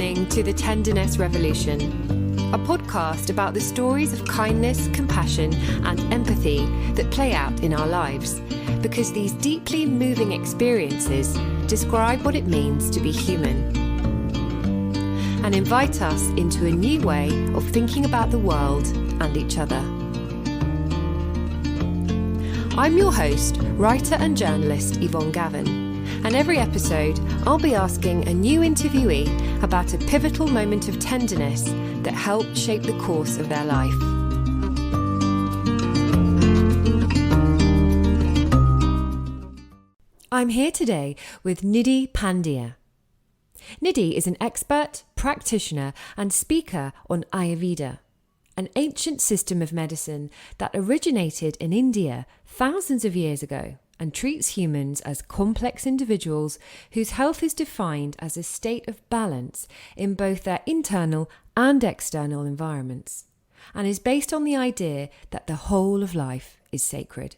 listening to The Tenderness Revolution, a podcast about the stories of kindness, compassion, and empathy that play out in our lives, because these deeply moving experiences describe what it means to be human and invite us into a new way of thinking about the world and each other. I'm your host, writer and journalist Yvonne Gavin. And every episode, I'll be asking a new interviewee about a pivotal moment of tenderness that helped shape the course of their life. I'm here today with Nidhi Pandya. Nidhi is an expert, practitioner, and speaker on Ayurveda, an ancient system of medicine that originated in India thousands of years ago and treats humans as complex individuals whose health is defined as a state of balance in both their internal and external environments, and is based on the idea that the whole of life is sacred.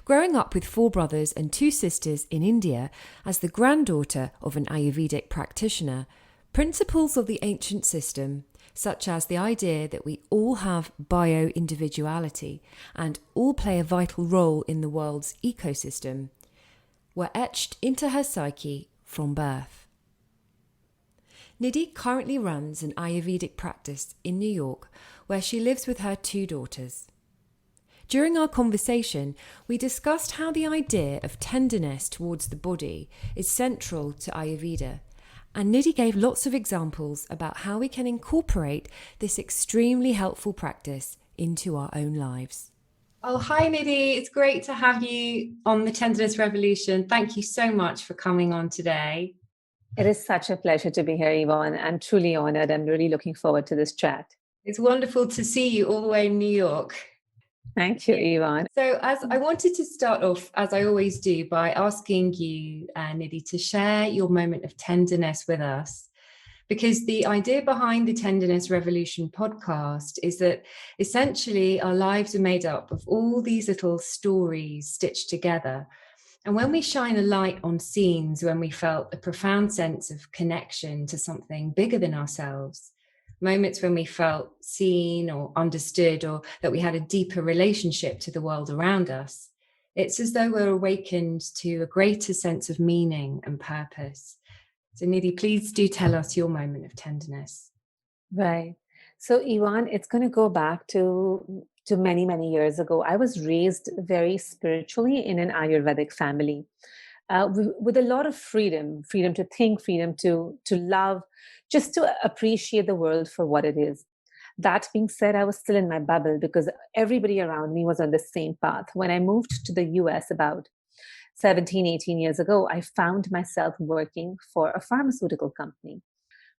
Growing up with 4 brothers and 2 sisters in India as the granddaughter of an Ayurvedic practitioner, principles of the ancient system, such as the idea that we all have bio-individuality and all play a vital role in the world's ecosystem, were etched into her psyche from birth. Nidhi currently runs an Ayurvedic practice in New York, where she lives with her 2 daughters. During our conversation, we discussed how the idea of tenderness towards the body is central to Ayurveda, and Nidhi gave lots of examples about how we can incorporate this extremely helpful practice into our own lives. Oh, hi Nidhi. It's great to have you on the Tenderness Revolution. Thank you so much for coming on today. It is such a pleasure to be here, Yvonne. I'm truly honored. I'm really looking forward to this chat. It's wonderful to see you all the way in New York. Thank you, Yvonne. So as I wanted to start off, as I always do, by asking you, Nidhi, to share your moment of tenderness with us, because the idea behind the Tenderness Revolution podcast is that essentially our lives are made up of all these little stories stitched together. And when we shine a light on scenes when we felt a profound sense of connection to something bigger than ourselves, moments when we felt seen or understood, or that we had a deeper relationship to the world around us, it's as though we're awakened to a greater sense of meaning and purpose. So Nidhi, please do tell us your moment of tenderness. Right. So Yvonne, it's going to go back to many, many years ago. I was raised very spiritually in an Ayurvedic family with a lot of freedom to think, freedom to love, just to appreciate the world for what it is. That being said, I was still in my bubble because everybody around me was on the same path. When I moved to the US about 17, 18 years ago, I found myself working for a pharmaceutical company.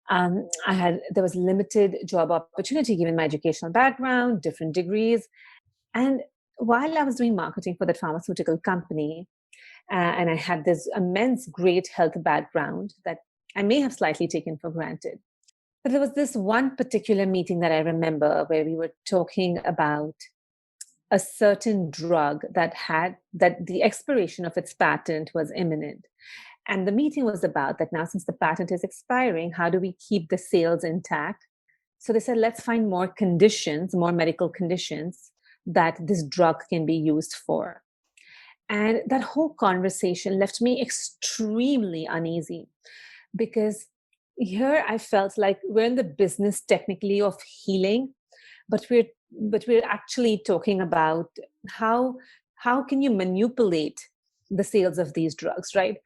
There was limited job opportunity given my educational background, different degrees. And while I was doing marketing for that pharmaceutical company, and I had this immense, great health background that I may have slightly taken for granted. But there was this one particular meeting that I remember where we were talking about a certain drug that the expiration of its patent was imminent. And the meeting was about that now, since the patent is expiring, how do we keep the sales intact? So they said, let's find more conditions, more medical conditions that this drug can be used for. And that whole conversation left me extremely uneasy, because here I felt like we're in the business technically of healing, but we're actually talking about how can you manipulate the sales of these drugs, right?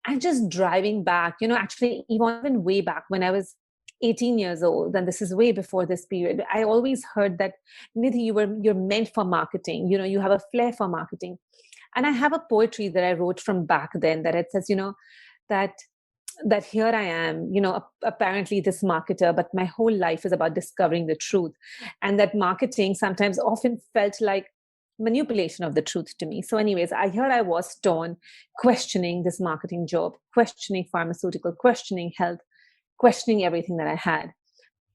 And just driving back, actually even way back when I was 18 years old, and this is way before this period, I always heard that, Nidhi, you're meant for marketing. You have a flair for marketing. And I have a poetry that I wrote from back then that it says, that here I am, apparently this marketer, but my whole life is about discovering the truth. And that marketing sometimes often felt like manipulation of the truth to me. So anyways, I was torn, questioning this marketing job, questioning pharmaceutical, questioning health, questioning everything that I had.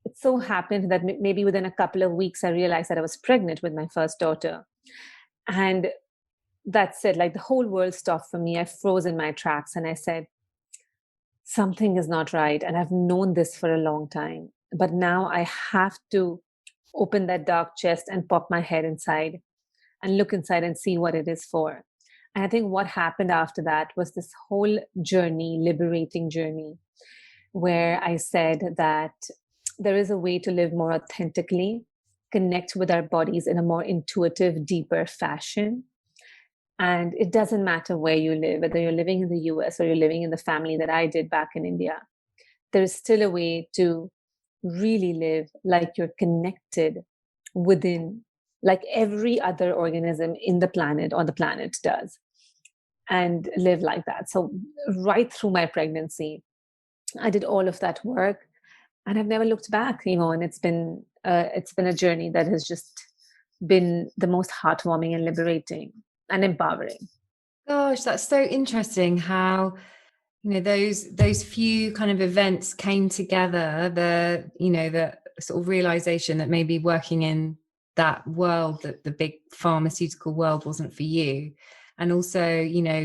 It so happened that maybe within a couple of weeks, I realized that I was pregnant with my first daughter. And that's it. Like the whole world stopped for me. I froze in my tracks and I said, something is not right. And I've known this for a long time. But now I have to open that dark chest and pop my head inside and look inside and see what it is for. And I think what happened after that was this whole journey, liberating journey, where I said that there is a way to live more authentically, connect with our bodies in a more intuitive, deeper fashion. And it doesn't matter where you live, whether you're living in the US or you're living in the family that I did back in India, there is still a way to really live like you're connected within, like every other organism in the planet, on the planet does, and live like that. So, right through my pregnancy, I did all of that work, and I've never looked back. And it's been a journey that has just been the most heartwarming and liberating and empowering. Gosh, that's so interesting how, those few kind of events came together, the sort of realization that maybe working in that world, that the big pharmaceutical world wasn't for you. And also,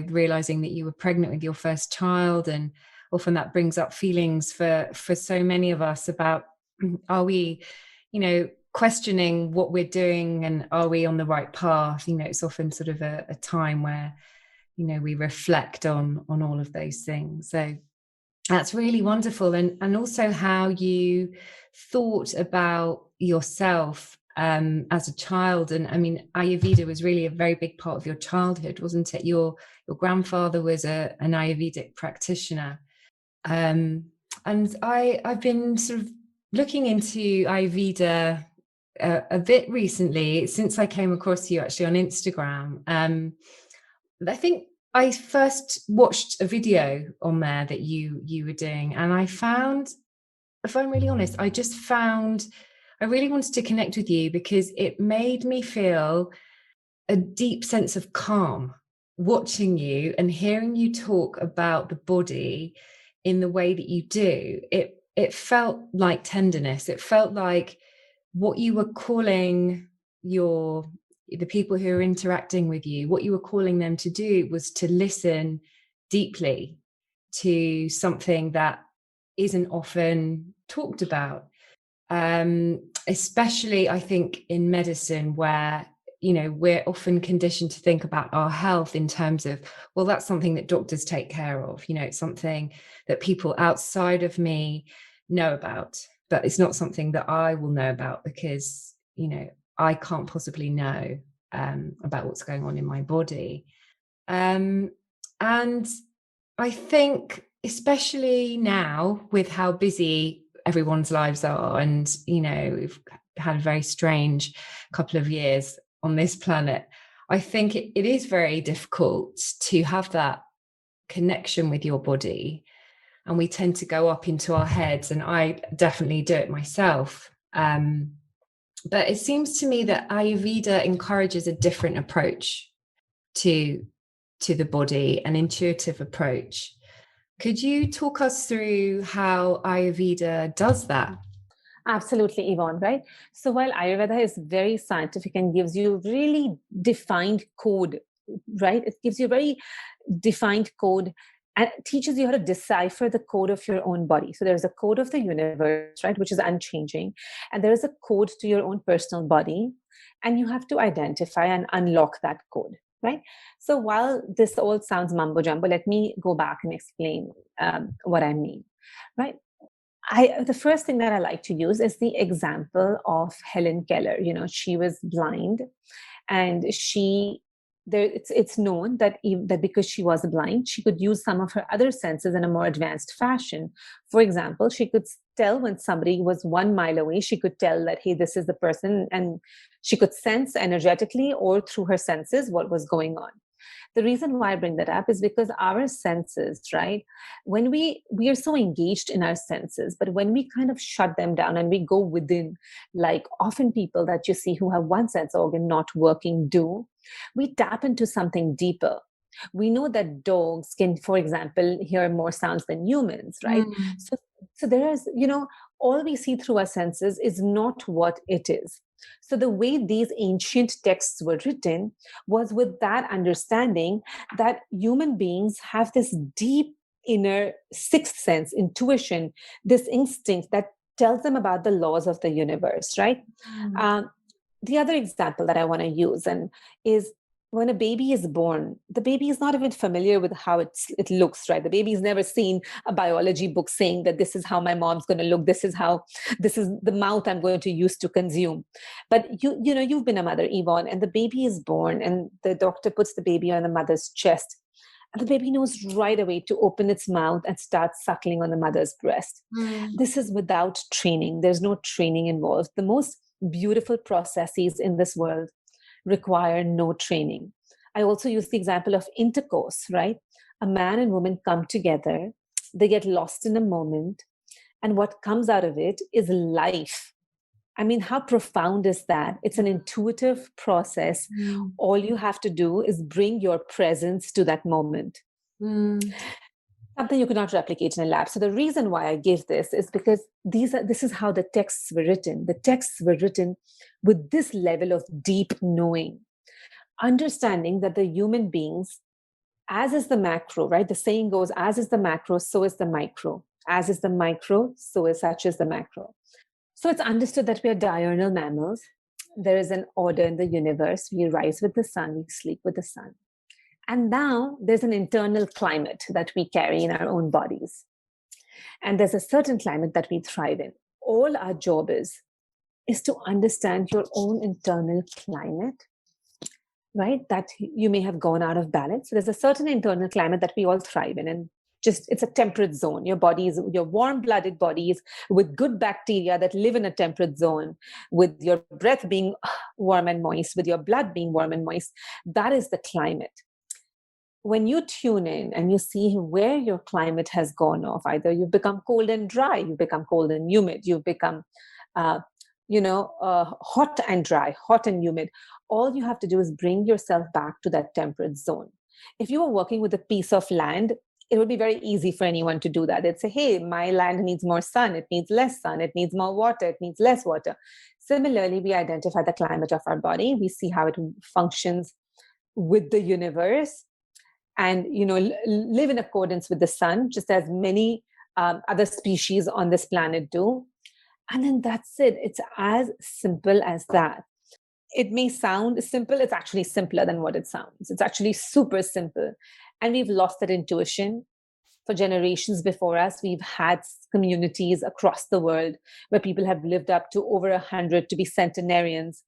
realizing that you were pregnant with your first child, and often that brings up feelings for so many of us about, are we, questioning what we're doing, and are we on the right path? It's often sort of a time where we reflect on all of those things. So that's really wonderful. And also how you thought about yourself as a child. And I mean, Ayurveda was really a very big part of your childhood, wasn't it? Your grandfather was an Ayurvedic practitioner. And I've been sort of looking into Ayurveda a bit recently, since I came across you actually on Instagram. I think I first watched a video on there that you were doing, and I found, if I'm really honest, I really wanted to connect with you because it made me feel a deep sense of calm watching you and hearing you talk about the body in the way that you do. It felt like tenderness. It felt like what you were calling the people who are interacting with you, what you were calling them to do was to listen deeply to something that isn't often talked about. Especially I think in medicine, where we're often conditioned to think about our health in terms of, well, that's something that doctors take care of, it's something that people outside of me know about, but it's not something that I will know about because I can't possibly know about what's going on in my body. And I think, especially now with how busy everyone's lives are, and we've had a very strange couple of years on this planet, I think it is very difficult to have that connection with your body, and we tend to go up into our heads, and I definitely do it myself. But it seems to me that Ayurveda encourages a different approach to the body, an intuitive approach. Could you talk us through how Ayurveda does that? Absolutely, Yvonne, right? So while Ayurveda is very scientific and gives you really defined code, right? It gives you very defined code and teaches you how to decipher the code of your own body. So there's a code of the universe, right, which is unchanging. And there is a code to your own personal body. And you have to identify and unlock that code, right? So while this all sounds mumbo jumbo, let me go back and explain what I mean, right? The first thing that I like to use is the example of Helen Keller. She was blind, and it's known that that because she was blind, she could use some of her other senses in a more advanced fashion. For example, she could tell when somebody was 1 mile away. She could tell that, hey, this is the person, and she could sense energetically or through her senses what was going on. The reason why I bring that up is because our senses, right, when we are so engaged in our senses, but when we kind of shut them down and we go within, like often people that you see who have one sense organ not working do, we tap into something deeper. We know that dogs can, for example, hear more sounds than humans, right? Mm. So there is, all we see through our senses is not what it is. So the way these ancient texts were written was with that understanding that human beings have this deep inner sixth sense, intuition, this instinct that tells them about the laws of the universe, right? Mm. Um, the other example that I want to use and is when a baby is born, the baby is not even familiar with how it looks, right? The baby's never seen a biology book saying that this is how my mom's going to look. This is the mouth I'm going to use to consume. But you've been a mother, Yvonne, and the baby is born, and the doctor puts the baby on the mother's chest. And the baby knows right away to open its mouth and start suckling on the mother's breast. Mm. This is without training. There's no training involved. The most beautiful processes in this world require no training. I also use the example of intercourse, right? A man and woman come together, they get lost in a moment, and what comes out of it is life. I mean, how profound is that? It's an intuitive process. Mm. All you have to do is bring your presence to that moment. Mm. Something you cannot replicate in a lab. So the reason why I give this is because this is how the texts were written. The texts were written with this level of deep knowing, understanding that the human beings, as is the macro, right? The saying goes, as is the macro, so is the micro. As is the micro, so is such is the macro. So it's understood that we are diurnal mammals. There is an order in the universe. We rise with the sun, we sleep with the sun. And now there's an internal climate that we carry in our own bodies. And there's a certain climate that we thrive in. All our job is to understand your own internal climate, right? That you may have gone out of balance. So there's a certain internal climate that we all thrive in. And just it's a temperate zone. Your warm-blooded bodies with good bacteria that live in a temperate zone, with your breath being warm and moist, with your blood being warm and moist. That is the climate. When you tune in and you see where your climate has gone off, either you've become cold and dry, you've become cold and humid, you've become, hot and dry, hot and humid. All you have to do is bring yourself back to that temperate zone. If you were working with a piece of land, it would be very easy for anyone to do that. They'd say, hey, my land needs more sun, it needs less sun, it needs more water, it needs less water. Similarly, we identify the climate of our body, we see how it functions with the universe, and live in accordance with the sun, just as many other species on this planet do. And then that's it. It's as simple as that. It may sound simple, it's actually simpler than what it sounds. It's actually super simple. And we've lost that intuition. For generations before us, we've had communities across the world where people have lived up to over 100 to be centenarians,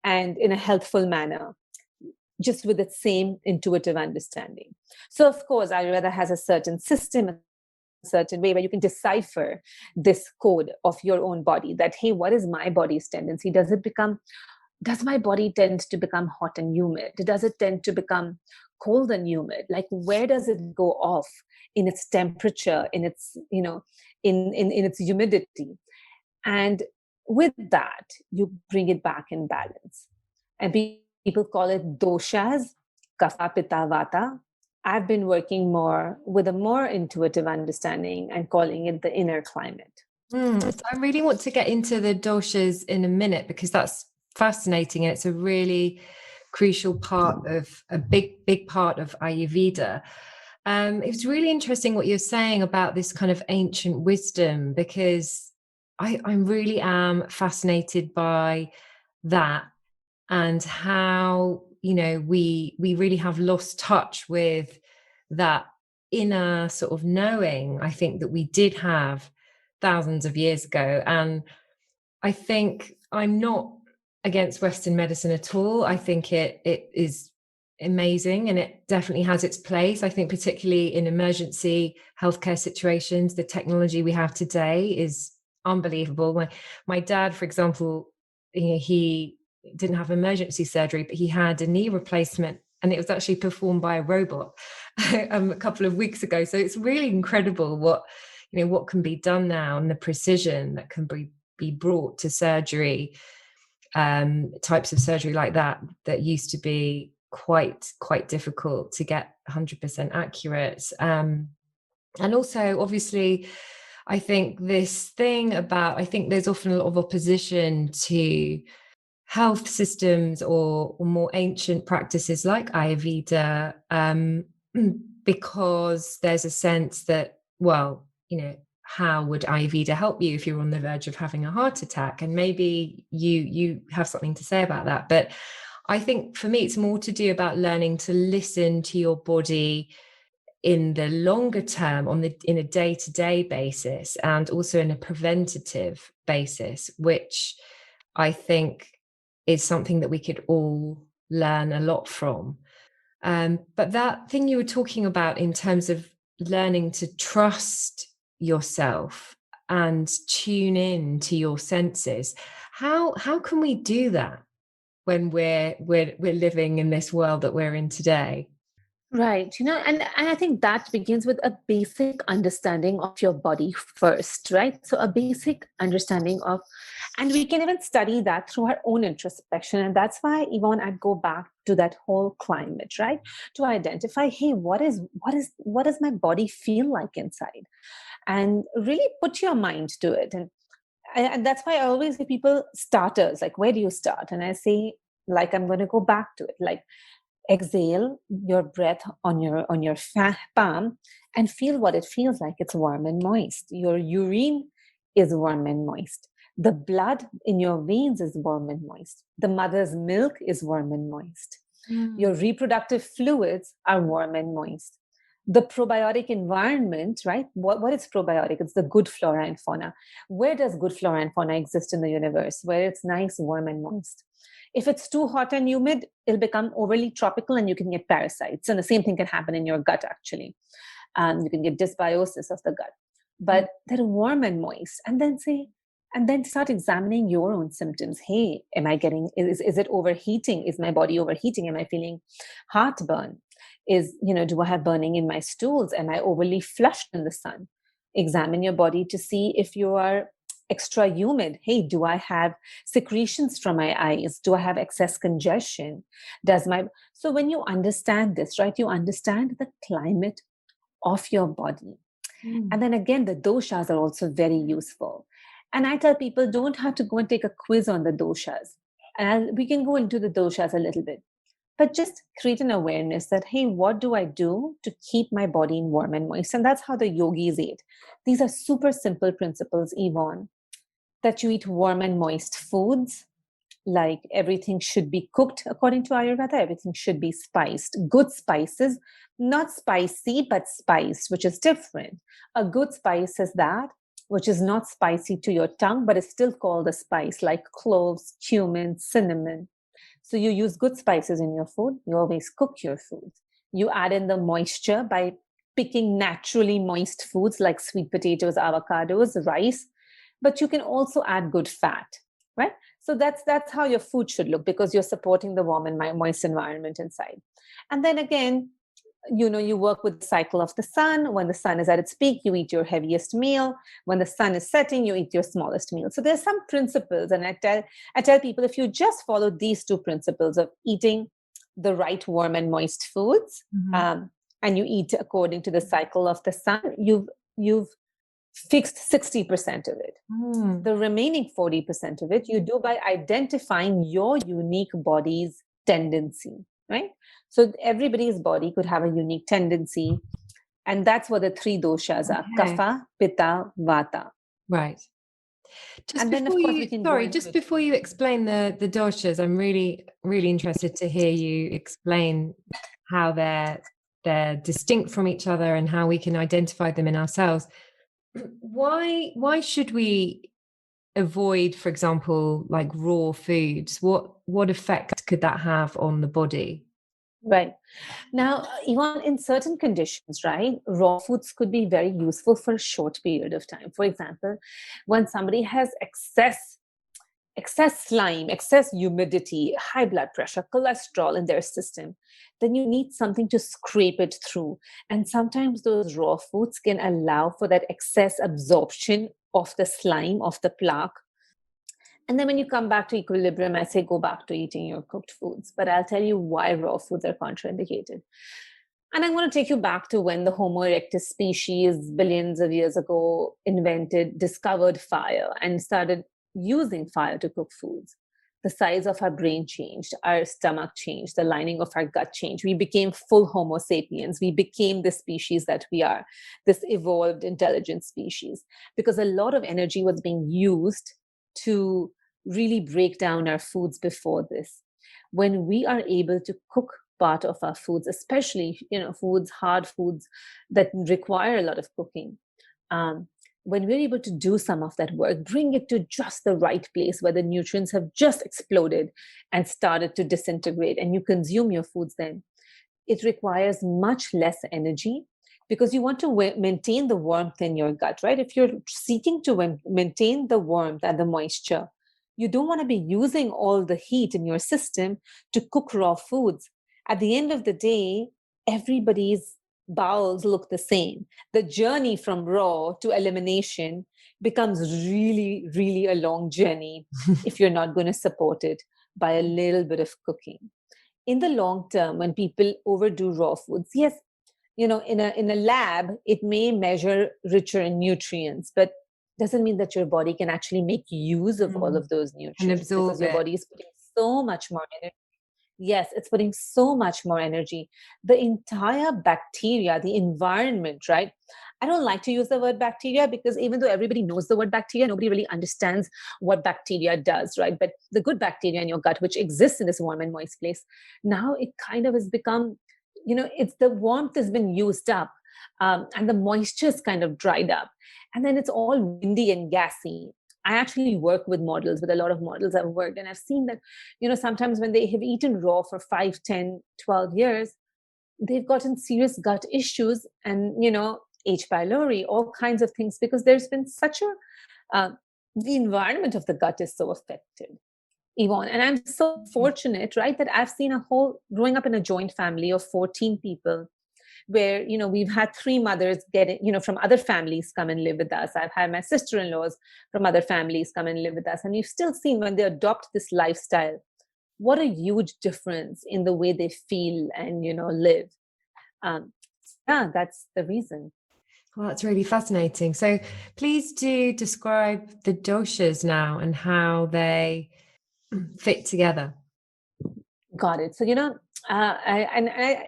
and in a healthful manner, just with its same intuitive understanding. So, of course, Ayurveda has a certain system, a certain way where you can decipher this code of your own body, that, hey, what is my body's tendency? Does my body tend to become hot and humid? Does it tend to become cold and humid? Like, where does it go off in its temperature, in its, in its humidity? And with that, you bring it back in balance. And people call it doshas, kapha, pitta, vata. I've been working more with a more intuitive understanding and calling it the inner climate. So I really want to get into the doshas in a minute, because that's fascinating, and it's a really crucial part of a big part of Ayurveda. It was really interesting what you're saying about this kind of ancient wisdom, because I really am fascinated by that, and how we really have lost touch with that inner sort of knowing, I think, that we did have thousands of years ago. And I think I'm not against Western medicine at all. I think it is amazing, and it definitely has its place. I think particularly in emergency healthcare situations, the technology we have today is unbelievable. My dad, for example, he didn't have emergency surgery, but he had a knee replacement, and it was actually performed by a robot a couple of weeks ago. So it's really incredible what can be done now, and the precision that can be brought to surgery, types of surgery like that used to be quite difficult to get 100% accurate. And also, obviously, I think there's often a lot of opposition to health systems or more ancient practices like Ayurveda, because there's a sense that, well, how would Ayurveda help you if you're on the verge of having a heart attack? And maybe you have something to say about that. But I think for me, it's more to do about learning to listen to your body in the longer term, in a day-to-day basis, and also in a preventative basis, which I think is something that we could all learn a lot from. But that thing you were talking about in terms of learning to trust yourself and tune in to your senses, how can we do that when we're living in this world that we're in today? Right. And I think that begins with a basic understanding of your body first, right? So a basic understanding of, and we can even study that through our own introspection. And that's why, Yvonne, I'd go back to that whole climate, right? To identify, hey, what does my body feel like inside? And really put your mind to it. And that's why I always give people starters, like, where do you start? And I say, like, I'm going to go back to it. Like, exhale your breath on your palm and feel what it feels like. It's warm and moist. Your urine is warm and moist. The blood in your veins is warm and moist. The mother's milk is warm and moist. Your Mm. reproductive fluids are warm and moist. The probiotic environment, right? What is probiotic? It's the good flora and fauna. Where does good flora and fauna exist in the universe? Where it's nice, warm, and moist. If it's too hot and humid, it'll become overly tropical and you can get parasites. And the same thing can happen in your gut, actually. You can get dysbiosis of the gut. Mm. But they're warm and moist. And then start examining your own symptoms. Hey, is it overheating? Is my body overheating? Am I feeling heartburn? Do I have burning in my stools? Am I overly flushed in the sun? Examine your body to see if you are extra humid. Hey, do I have secretions from my eyes? Do I have excess congestion? So when you understand this, right, you understand the climate of your body. And Mm. then again, the doshas are also very useful. And I tell people, don't have to go and take a quiz on the doshas. And we can go into the doshas a little bit, but just create an awareness that, hey, what do I do to keep my body warm and moist? And that's how the yogis ate. These are super simple principles, Yvonne, that you eat warm and moist foods. Like, everything should be cooked according to Ayurveda. Everything should be spiced. Good spices, not spicy, but spiced, which is different. A good spice is that which is not spicy to your tongue, but is still called a spice, like cloves, cumin, cinnamon. So you use good spices in your food. You always cook your food. You add in the moisture by picking naturally moist foods like sweet potatoes, avocados, rice. But you can also add good fat, right? So that's how your food should look, because you're supporting the warm and moist environment inside. And then again, you work with the cycle of the sun. When the sun is at its peak, you eat your heaviest meal. When the sun is setting, you eat your smallest meal. So there's some principles, and I tell people, if you just follow these two principles of eating the right warm and moist foods, Mhm. um, and you eat according to the cycle of the sun, you've fixed 60% of it. Mm. The remaining 40% of it you do by identifying your unique body's tendency, right? So everybody's body could have a unique tendency. And that's what the three doshas are: Okay. kapha, pitta, vata. Right. And then, of course, we can go into Just it. before you explain the doshas, I'm really, really interested to hear you explain how they're distinct from each other and how we can identify them in ourselves. Why should we avoid, for example, like raw foods? What effect could that have on the body? Right. Now, even in certain conditions, right, raw foods could be very useful for a short period of time. For example, when somebody has excess slime, excess humidity, high blood pressure, cholesterol in their system, then you need something to scrape it through. And sometimes those raw foods can allow for that excess absorption of the slime, of the plaque. And then when you come back to equilibrium, I say go back to eating your cooked foods. But I'll tell you why raw foods are contraindicated. And I'm going to take you back to when the Homo erectus species, billions of years ago, discovered fire and started using fire to cook foods. the size of our brain changed, our stomach changed, the lining of our gut changed. We became full Homo sapiens. We became the species that we are, this evolved, intelligent species, because a lot of energy was being used to really break down our foods before this. When we are able to cook part of our foods, especially foods, hard foods that require a lot of cooking, um, when we're able to do some of that work, bring it to just the right place where the nutrients have just exploded and started to disintegrate, and you consume your foods, then it requires much less energy, because you want to maintain the warmth in your gut, right? If you're seeking to maintain the warmth and the moisture, you don't want to be using all the heat in your system to cook raw foods. At the end of the day, everybody's bowels look the same. The journey from raw to elimination becomes really, really a long journey if you're not going to support it by a little bit of cooking. In the long term, when people overdo raw foods, yes, in a lab it may measure richer in nutrients, but doesn't mean that your body can actually make use of all Mm. of those And nutrients, because absorb your it. body is putting so much more energy. Yes, it's putting so much more energy. The entire bacteria, the environment, right? I don't like to use the word bacteria, because even though everybody knows the word bacteria, nobody really understands what bacteria does, right? But the good bacteria in your gut, which exists in this warm and moist place, now it kind of has become, it's the warmth has been used up, and the moisture's kind of dried up. And then it's all windy and gassy. I actually work with models, with a lot of models I've worked, and I've seen that, sometimes when they have eaten raw for 5, 10, 12 years, they've gotten serious gut issues and, H. pylori, all kinds of things, because there's been such a, the environment of the gut is so affected, Yvonne. And I'm so fortunate, right, that I've seen growing up in a joint family of 14 people, where we've had three mothers get it, from other families come and live with us. I've had my sister-in-laws from other families come and live with us, and we've still seen, when they adopt this lifestyle, what a huge difference in the way they feel and live. um, yeah, that's the reason. Well, that's really fascinating. So please do describe the doshas now and how they fit together. Got it. So,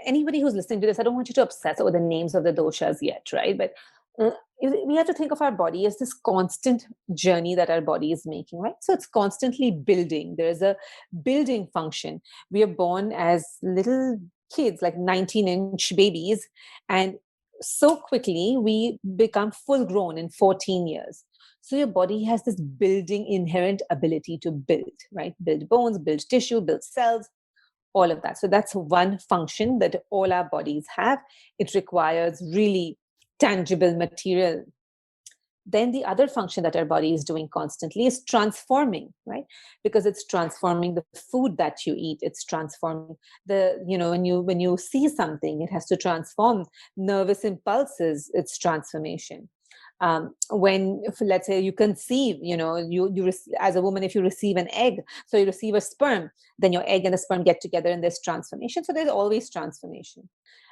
anybody who's listening to this, I don't want you to obsess over the names of the doshas yet, right? But we have to think of our body as this constant journey that our body is making, right? So it's constantly building. There is a building function. We are born as little kids, like 19-inch babies, and so quickly we become full grown in 14 years. So your body has this building inherent ability to build, right? Build bones, build tissue, build cells, all of that. So that's one function that all our bodies have. It requires really tangible material. Then the other function that our body is doing constantly is transforming, right? Because it's transforming the food that you eat. It's transforming when you see something, it has to transform nervous impulses. It's transformation. Let's say you conceive, as a woman, if you receive an egg, so you receive a sperm, then your egg and the sperm get together and there's transformation. So there's always transformation.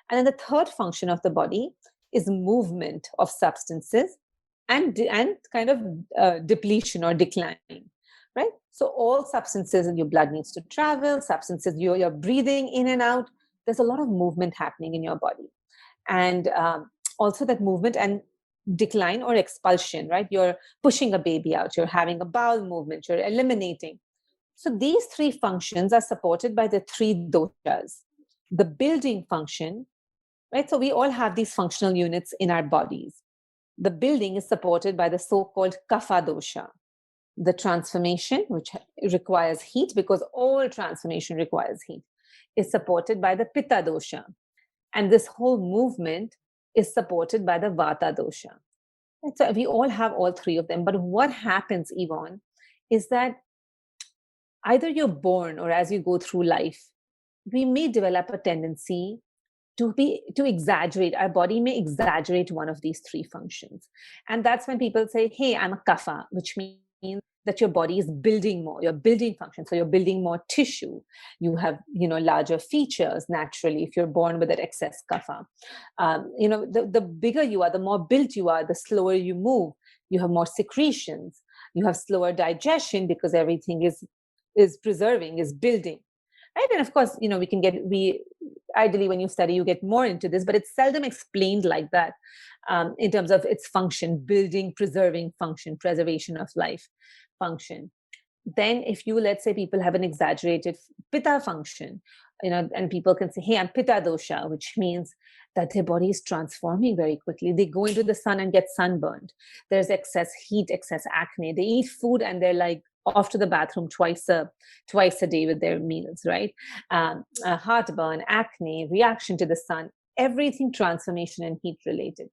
And then the third function of the body is movement of substances, and kind of depletion or decline, right? So all substances in your blood needs to travel, substances you're breathing in and out. There's a lot of movement happening in your body. And also that movement and decline or expulsion, right? You're pushing a baby out, you're having a bowel movement, you're eliminating. So these three functions are supported by the three doshas. The building function, right? So we all have these functional units in our bodies. The building is supported by the so-called kapha dosha. The transformation, which requires heat, because all transformation requires heat, is supported by the pitta dosha. And this whole movement is supported by the vata dosha. And so we all have all three of them. But what happens, Yvonne, is that either you're born or as you go through life, we may develop a tendency to exaggerate. Our body may exaggerate one of these three functions. And that's when people say, hey, I'm a kapha, which means that your body is building more, you're building function. So you're building more tissue. You have, larger features naturally if you're born with that excess kapha. The bigger you are, the more built you are, the slower you move. You have more secretions. You have slower digestion because everything is is preserving, is building, right? And of course, we ideally, when you study, you get more into this, but it's seldom explained like that, in terms of its function: building, preserving function, preservation of life function. Then if you, let's say, people have an exaggerated pitta function, and people can say, hey, I'm pitta dosha, which means that their body is transforming very quickly. They go into the sun and get sunburned. There's excess heat, excess acne. They eat food and they're like off to the bathroom twice a day with their meals, right? Heartburn, acne, reaction to the sun, everything transformation and heat related.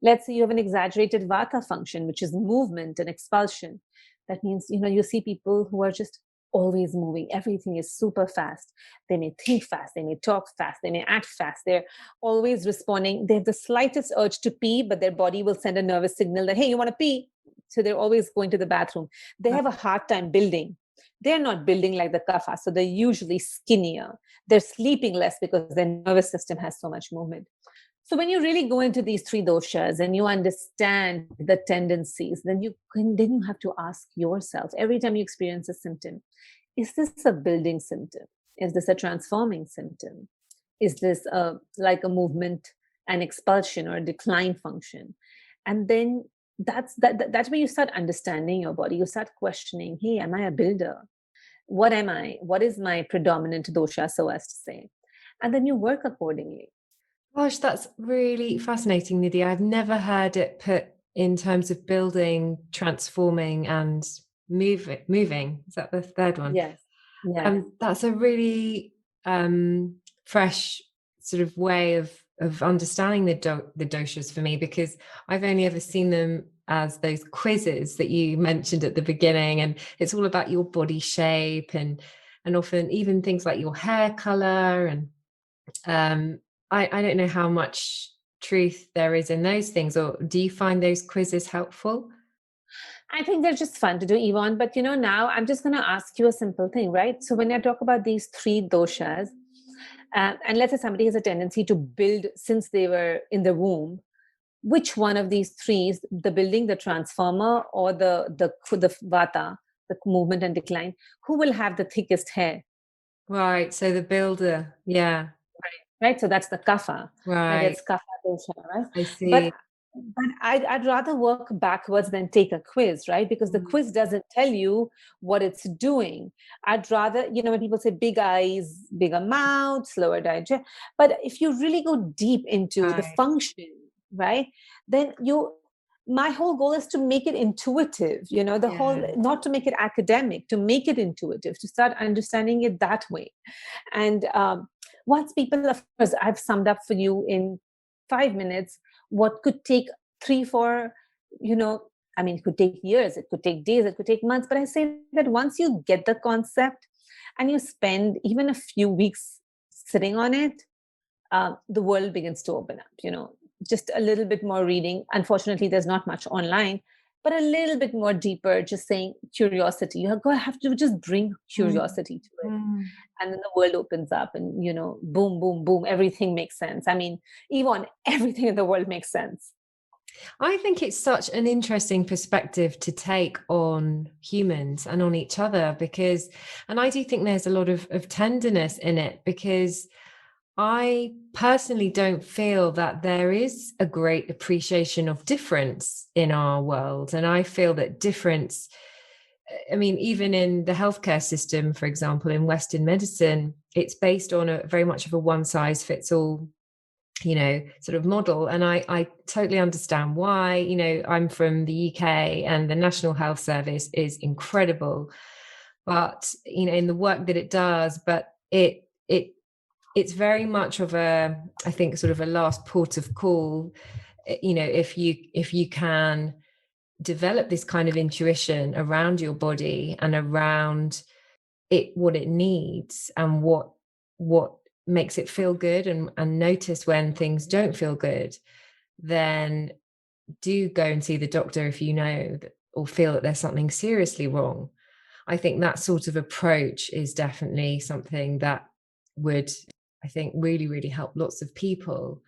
Let's say you have an exaggerated vata function, which is movement and expulsion. That means, you see people who are just always moving. Everything is super fast. They may think fast, they may talk fast, they may act fast. They're always responding. They have the slightest urge to pee, but their body will send a nervous signal that, hey, you want to pee? So they're always going to the bathroom. They have a hard time building. They're not building like the kapha, so they're usually skinnier. They're sleeping less because their nervous system has so much movement. So when you really go into these three doshas and you understand the tendencies, then you have to ask yourself every time you experience a symptom: is this a building symptom? Is this a transforming symptom? Is this like a movement and expulsion or a decline function? And then that's where you start understanding your body. You start questioning, hey, am I a builder? What am I? What is my predominant dosha, so as to say? And then you work accordingly. Gosh, that's really fascinating, Nidhi. I've never heard it put in terms of building, transforming, and moving. Is that the third one? Yes. Yes. That's a really fresh sort of way of understanding the doshas for me, because I've only ever seen them as those quizzes that you mentioned at the beginning, and it's all about your body shape and often even things like your hair color. And I don't know how much truth there is in those things, or do you find those quizzes helpful? I think they're just fun to do, Yvonne. But now I'm just going to ask you a simple thing, right? So when I talk about these three doshas, and let's say somebody has a tendency to build since they were in the womb, which one of these three, the building, the transformer, or the vata, the movement and decline, who will have the thickest hair? Right. So the builder. Yeah. Right, so that's the kapha, right? Right. It's kapha dosha, right? I but see. but I'd rather work backwards than take a quiz, right? Because the Mm. quiz doesn't tell you what it's doing. I'd rather, when people say big eyes, bigger mouth, slower digest, but if you really go deep into the Right. function, right, then my whole goal is to make it intuitive, the whole, Yeah. not to make it academic, to make it intuitive, to start understanding it that way. And once people, of course, I've summed up for you in 5 minutes what could take three, four, I mean, it could take years, it could take days, it could take months. But I say that once you get the concept and you spend even a few weeks sitting on it, the world begins to open up, just a little bit more reading. Unfortunately, there's not much online, but a little bit more deeper, just saying curiosity. Have to just bring Mm. curiosity to it, Mm. and then the world opens up, and boom, boom, boom, everything makes sense. I mean, Yvonne, everything in the world makes sense. I think it's such an interesting perspective to take on humans and on each other, because, and I do think there's a lot of tenderness in it, because I personally don't feel that there is a great appreciation of difference in our world. And I feel that difference, I mean, even in the healthcare system, for example, in Western medicine, it's based on a very much of a one size fits all, sort of model. And I totally understand why. I'm from the UK and the National Health Service is incredible, but, in the work that it does, but it's very much of a, I think, sort of a last port of call. If you can develop this kind of intuition around your body and around it, what it needs, and what makes it feel good, and notice when things don't feel good, then do go and see the doctor if you know that, or feel that there's something seriously wrong. I think that sort of approach is definitely something that would, I think, really, really help lots of people.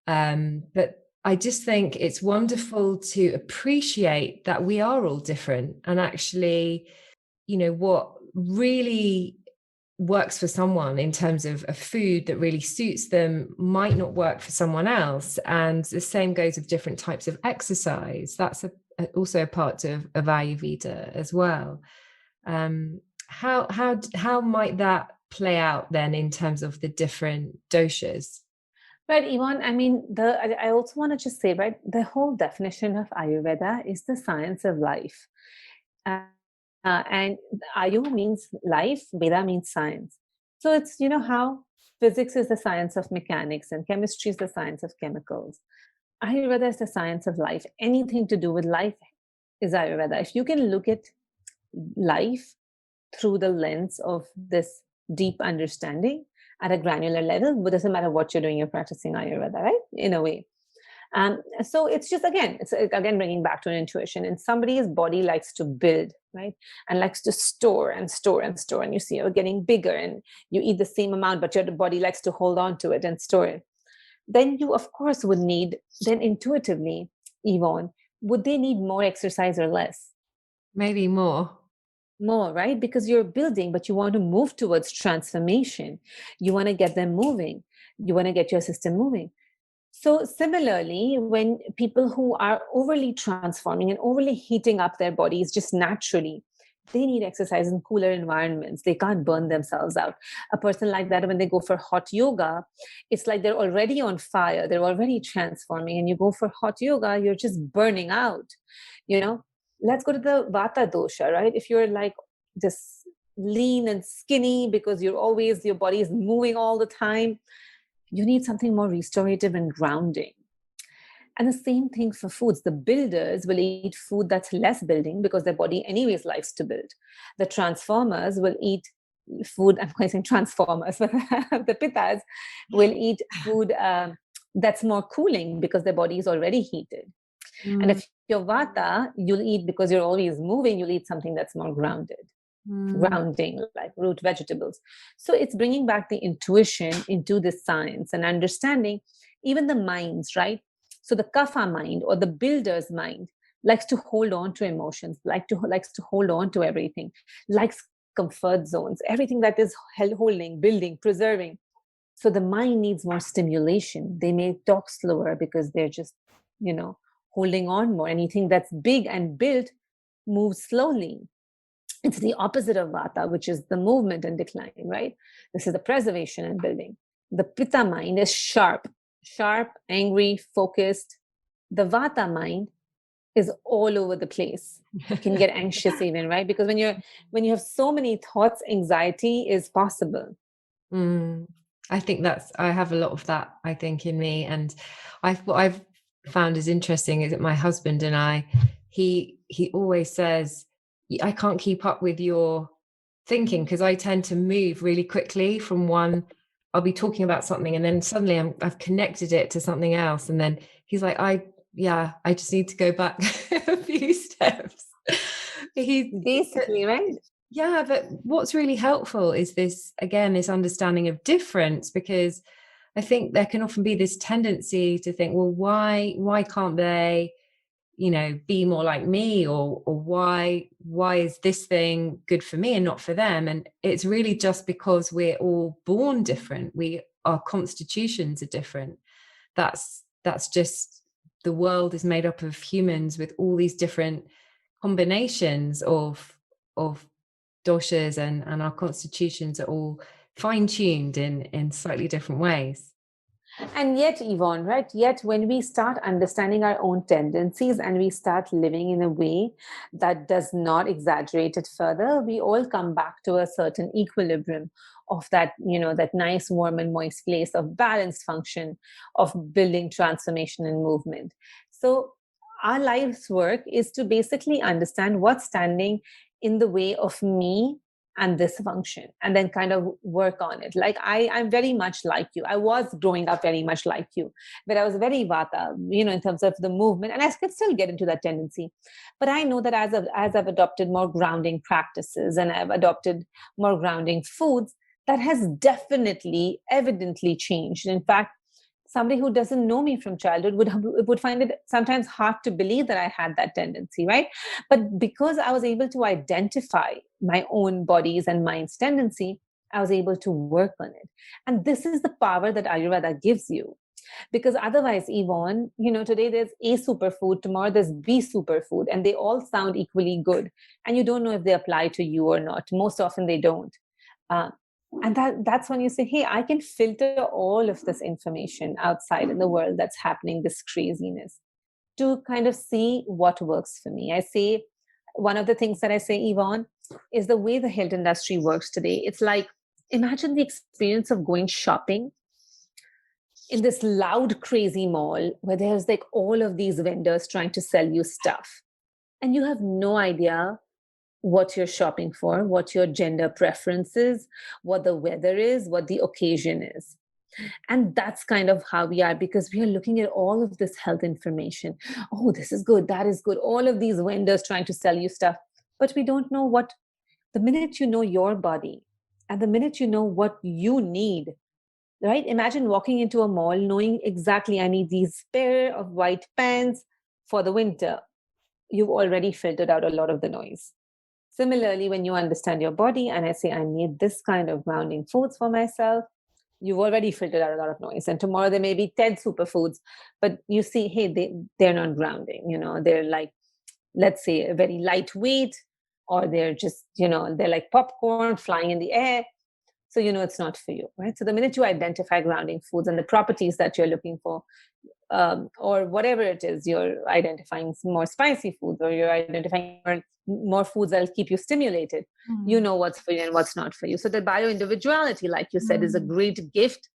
But I just think it's wonderful to appreciate that we are all different, and actually, what really works for someone in terms of a food that really suits them might not work for someone else. And the same goes with different types of exercise. That's also a part of Ayurveda as well. How might that play out then in terms of the different doshas? Right, Yvonne. I mean, I also want to just say, right, the whole definition of Ayurveda is the science of life. Uh, and Ayu means life, Veda means science. So it's, how physics is the science of mechanics and chemistry is the science of chemicals. Ayurveda is the science of life. Anything to do with life is Ayurveda. If you can look at life through the lens of this deep understanding at a granular level, but doesn't matter what you're doing, you're practicing Ayurveda, right? In a way. So it's again bringing back to an intuition. And somebody's body likes to build, right? And likes to store and store and store. And you see you're getting bigger and you eat the same amount, but your body likes to hold on to it and store it. Then you, of course, would need, then intuitively, Yvonne, would they need more exercise or less? Maybe more. More, right? Because you're building, but you want to move towards transformation. You want to get them moving. You want to get your system moving. So, similarly, when people who are overly transforming and overly heating up their bodies just naturally, they need exercise in cooler environments. They can't burn themselves out. A person like that, when they go for hot yoga, it's like they're already on fire, they're already transforming. And you go for hot yoga, you're just burning out. You know, let's go to the vata dosha, right? If you're like just lean and skinny because your body is moving all the time, you need something more restorative and grounding. And the same thing for foods. The builders will eat food that's less building because their body, anyways, likes to build. The transformers will eat food, I'm going to say transformers, but the pittas will eat food that's more cooling because their body is already heated. And if you're vata, you'll eat because you're always moving, you'll eat something that's more grounded. Grounding, like root vegetables. So it's bringing back the intuition into the science and understanding even the minds, right? So the kapha mind or the builder's mind likes to hold on to emotions, likes to hold on to everything, likes comfort zones, everything that is holding, building, preserving. So the mind needs more stimulation. They may talk slower because they're just, holding on more. Anything that's big and built moves slowly. It's the opposite of vata, which is the movement and decline, right? This is the preservation and building. The pitta mind is sharp, angry, focused. The vata mind is all over the place. You can get anxious even, right? Because when you have so many thoughts, anxiety is possible. I think I have a lot of that, I think, in me. And what I've found is interesting is that my husband and I, he always says, I can't keep up with your thinking because I tend to move really quickly from one. I'll be talking about something and then suddenly I've connected it to something else. And then he's like, I just need to go back a few steps. Basically, right? Yeah, but what's really helpful is this understanding of difference, because I think there can often be this tendency to think, well, why can't they, be more like me, or why is this thing good for me and not for them? And it's really just because we're all born different. Our constitutions are different. That's just, the world is made up of humans with all these different combinations of doshas, and our constitutions are all fine-tuned in slightly different ways. And yet, Yvonne, right? Yet, when we start understanding our own tendencies and we start living in a way that does not exaggerate it further, we all come back to a certain equilibrium of that, that nice, warm, and moist place of balanced function, of building transformation and movement. So, our life's work is to basically understand what's standing in the way of me and this function, and then kind of work on it. Like I'm very much like you. I was growing up very much like you, but I was very vata, in terms of the movement, and I could still get into that tendency. But I know that as I've adopted more grounding practices and I've adopted more grounding foods, that has definitely, evidently changed. In fact, somebody who doesn't know me from childhood would find it sometimes hard to believe that I had that tendency, right? But because I was able to identify my own body's and mind's tendency, I was able to work on it. And this is the power that Ayurveda gives you. Because otherwise, Yvonne, today there's A superfood, tomorrow there's B superfood, and they all sound equally good. And you don't know if they apply to you or not. Most often they don't. Uh, and that's when you say, hey, I can filter all of this information outside in the world that's happening, this craziness, to kind of see what works for me. I say, one of the things that I say, Yvonne, is the way the health industry works today. It's like, imagine the experience of going shopping in this loud, crazy mall where there's like all of these vendors trying to sell you stuff. And you have no idea what you're shopping for, what your gender preference is, what the weather is, what the occasion is. And that's kind of how we are, because we are looking at all of this health information. Oh, this is good, that is good. All of these vendors trying to sell you stuff. But we don't know what, the minute you know your body and the minute you know what you need, right? Imagine walking into a mall knowing exactly I need these pair of white pants for the winter. You've already filtered out a lot of the noise. Similarly, when you understand your body and I say, I need this kind of grounding foods for myself, you've already filtered out a lot of noise. And tomorrow there may be 10 superfoods, but you see, hey, they're not grounding. They're like, let's say, very lightweight, or they're just, they're like popcorn flying in the air. So it's not for you, right? So the minute you identify grounding foods and the properties that you're looking for, or whatever it is, you're identifying more spicy foods, or you're identifying more foods that'll keep you stimulated. You Mm. know what's for you and what's not for you. So the bio individuality, like you said, is a Mm. great gift.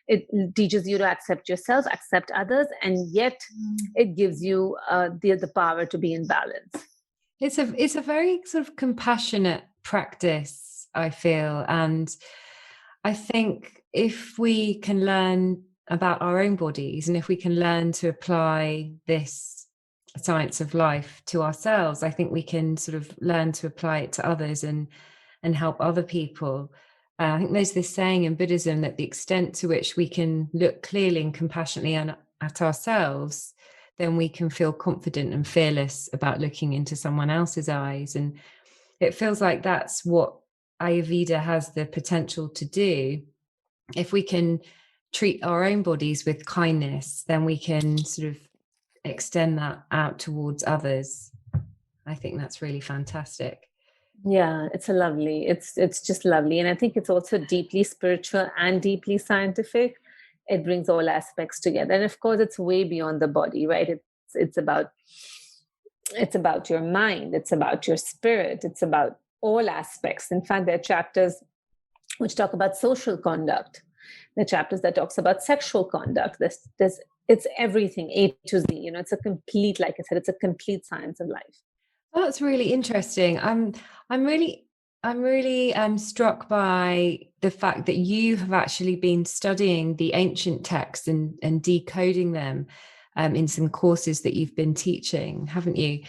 It teaches you to accept yourself, accept others, and yet Mm. it gives you the power to be in balance. It's a very sort of compassionate practice, I feel. And I think if we can learn about our own bodies and if we can learn to apply this science of life to ourselves, I think we can sort of learn to apply it to others and help other people. I think there's this saying in Buddhism that the extent to which we can look clearly and compassionately at ourselves, then we can feel confident and fearless about looking into someone else's eyes. And it feels like that's what Ayurveda has the potential to do. If we can treat our own bodies with kindness, then we can sort of extend that out towards others. I think that's really fantastic. Yeah, it's just lovely. And I think it's also deeply spiritual and deeply scientific. It brings all aspects together. And of course, it's way beyond the body, right? It's about your mind, it's about your spirit, it's about all aspects. In fact, there are chapters which talk about social conduct. There are chapters that talks about sexual conduct. It's everything, A to Z. It's a complete, like I said, it's a complete science of life. That's really interesting. I'm really struck by the fact that you have actually been studying the ancient texts and decoding them in some courses that you've been teaching, haven't you?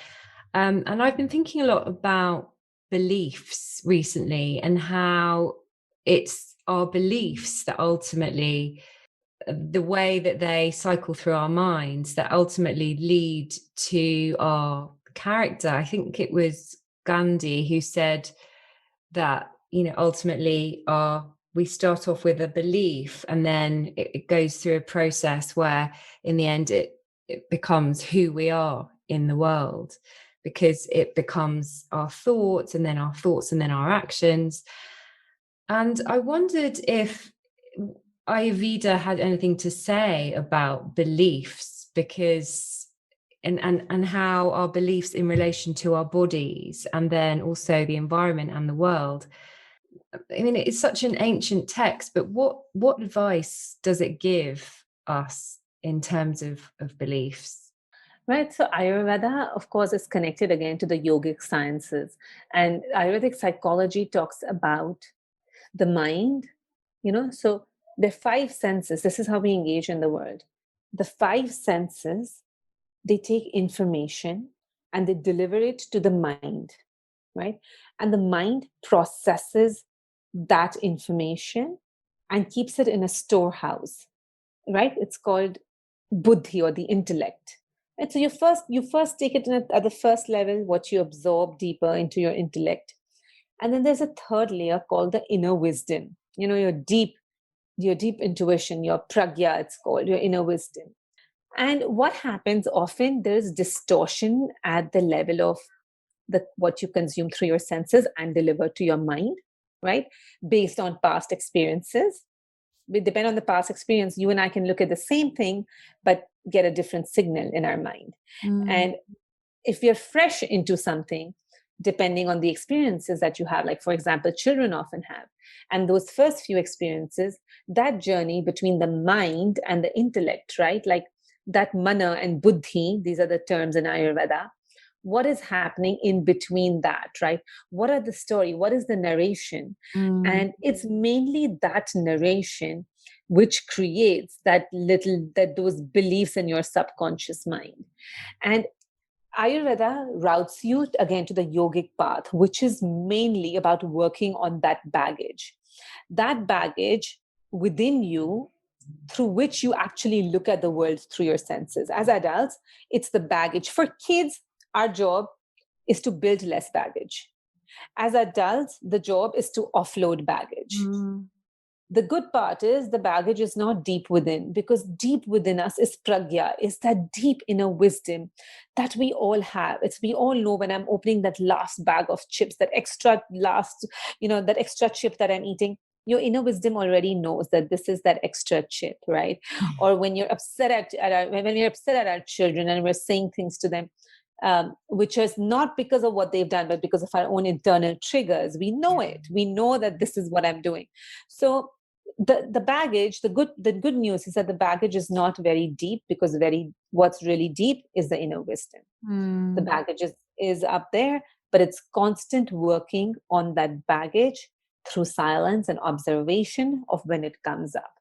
And I've been thinking a lot about beliefs recently and how it's our beliefs that ultimately, the way that they cycle through our minds, that ultimately lead to our character. I think it was Gandhi who said that, ultimately we start off with a belief and then it goes through a process where in the end it becomes who we are in the world, because it becomes our thoughts and then our thoughts and then our actions. And I wondered if Ayurveda had anything to say about beliefs, because and how our beliefs in relation to our bodies and then also the environment and the world. I mean, it's such an ancient text, but what advice does it give us in terms of beliefs? Right. So Ayurveda, of course, is connected again to the yogic sciences. And Ayurvedic psychology talks about the mind, so there are five senses. This is how we engage in the world. The five senses, they take information and they deliver it to the mind, right? And the mind processes that information and keeps it in a storehouse. right? It's called buddhi, or the intellect. Right? So you first take it at the first level, what you absorb deeper into your intellect. And then there's a third layer called the inner wisdom. Your deep intuition, your pragya, it's called, your inner wisdom. And what happens often, there's distortion at the level of what you consume through your senses and deliver to your mind, right? Based on past experiences. We depend on the past experience. You and I can look at the same thing, but get a different signal in our mind. Mm. And if you're fresh into something, depending on the experiences that you have, like for example, children often have, and those first few experiences, that journey between the mind and the intellect, right? Like that mana and buddhi, these are the terms in Ayurveda. What is happening in between that, right? What are the story? What is the narration? Mm. And it's mainly that narration which creates that those beliefs in your subconscious mind. And Ayurveda routes you again to the yogic path, which is mainly about working on that baggage. That baggage within you, through which you actually look at the world through your senses. As adults, it's the baggage. For kids, our job is to build less baggage. As adults, the job is to offload baggage. Mm. The good part is the baggage is not deep within, because deep within us is pragya, is that deep inner wisdom that we all have. It's we all know when I'm opening that last bag of chips, that extra last, that extra chip that I'm eating. Your inner wisdom already knows that this is that extra chip, right? Or when you're upset when we're upset at our children and we're saying things to them, which is not because of what they've done, but because of our own internal triggers. We know it. We know that this is what I'm doing. So the baggage, the good news is that the baggage is not very deep, because what's really deep is the inner wisdom. The Mm. baggage is up there, but it's constant working on that baggage through silence and observation of when it comes up,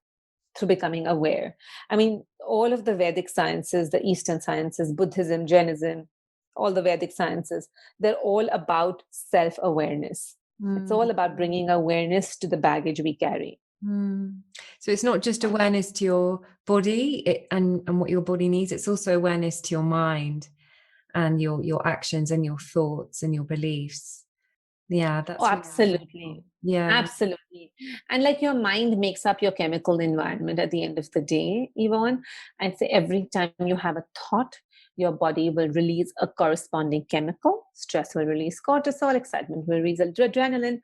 through becoming aware. I mean, all of the Vedic sciences, the Eastern sciences, Buddhism, Jainism, all the Vedic sciences, they're all about self awareness. It's Mm. all about bringing awareness to the baggage we carry. Mm. So it's not just awareness to your body and what your body needs, it's also awareness to your mind and your actions and your thoughts and your beliefs. Yeah, Oh, that's really absolutely. powerful. Yeah. Absolutely. And like your mind makes up your chemical environment at the end of the day, Yvonne. I'd say every time you have a thought, your body will release a corresponding chemical. Stress will release cortisol, excitement will release adrenaline,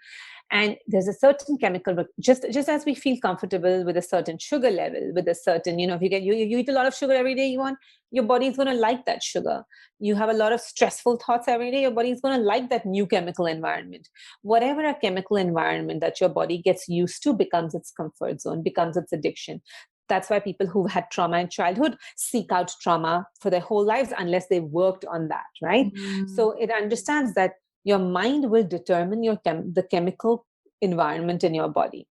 and there's a certain chemical, just as we feel comfortable with a certain sugar level, with a certain, if you eat a lot of sugar every day, your body is going to like that sugar. You have a lot of stressful thoughts every day, your body is going to like that new chemical environment. Whatever a chemical environment that your body gets used to becomes its comfort zone, becomes its addiction. That's why people who've had trauma in childhood seek out trauma for their whole lives unless they worked on that, right? Mm. So it understands that your mind will determine the chemical environment in your body.